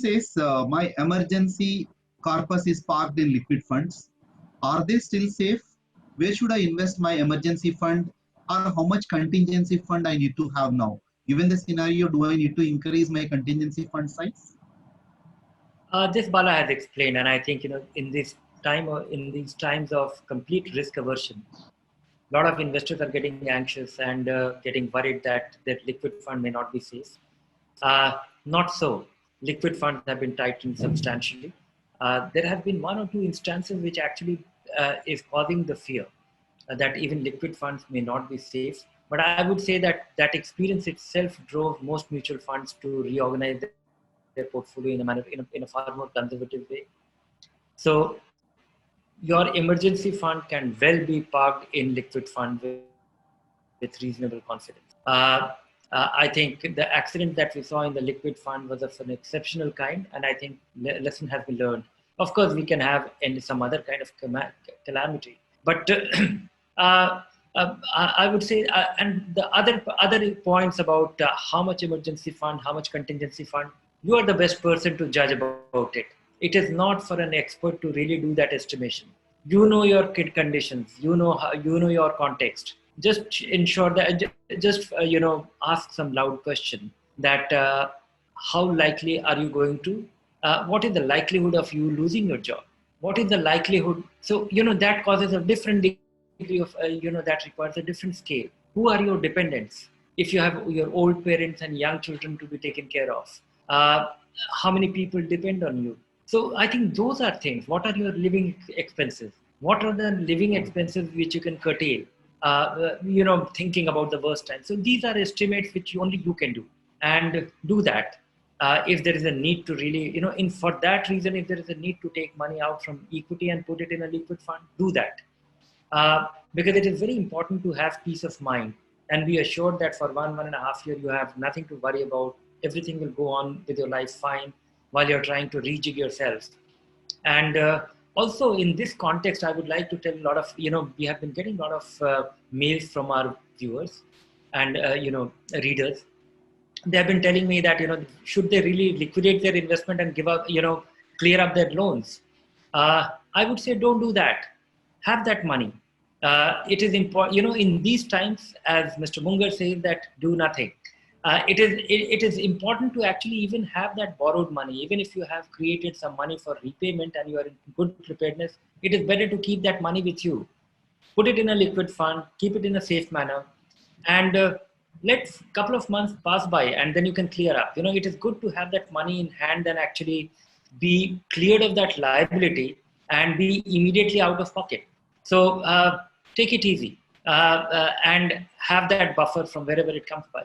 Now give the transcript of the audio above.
says my emergency corpus is parked in liquid funds. Are they still safe? Where should I invest my emergency fund? Or how much contingency fund I need to have now? Given the scenario, do I need to increase my contingency fund size? This Bala has explained, and I think in these times of complete risk aversion, a lot of investors are getting anxious and getting worried that their liquid fund may not be safe. Not so. Liquid funds have been tightened substantially. There have been one or two instances which actually is causing the fear that even liquid funds may not be safe. But I would say that that experience itself drove most mutual funds to reorganize their portfolio in a far more conservative way. So your emergency fund can well be parked in liquid fund with reasonable confidence. I think the accident that we saw in the liquid fund was of an exceptional kind, and I think lesson has been learned. Of course, we can have some other kind of calamity, but I would say, and the other points about how much emergency fund, how much contingency fund, you are the best person to judge about it. It is not for an expert to really do that estimation. You know your kid conditions, you know your context. Just ensure that ask some loud question that how likely are you going to what is the likelihood of you losing your job, what is the likelihood, so that causes a different degree of that requires a different scale. Who are your dependents if you have your old parents and young children to be taken care of? uh, how many people depend on you? So I think those are things. What are your living expenses? What are the living expenses which you can curtail? Thinking about the worst time. So these are estimates which only you can do, and do that. If there is a need to really, for that reason, if there is a need to take money out from equity and put it in a liquid fund, do that. Because it is very important to have peace of mind and be assured that for 1.5 year you have nothing to worry about. Everything will go on with your life fine while you're trying to rejig yourself. And also in this context, I would like to tell a lot of, we have been getting a lot of mails from our viewers and, readers. They have been telling me that, should they really liquidate their investment and give up, clear up their loans? I would say don't do that. Have that money. It is important, in these times, as Mr. Munger says, that do nothing. It is important to actually even have that borrowed money. Even if you have created some money for repayment and you are in good preparedness, it is better to keep that money with you. Put it in a liquid fund, keep it in a safe manner, and let a couple of months pass by, and then you can clear up. It is good to have that money in hand and actually be cleared of that liability and be immediately out of pocket. So take it easy and have that buffer from wherever it comes by.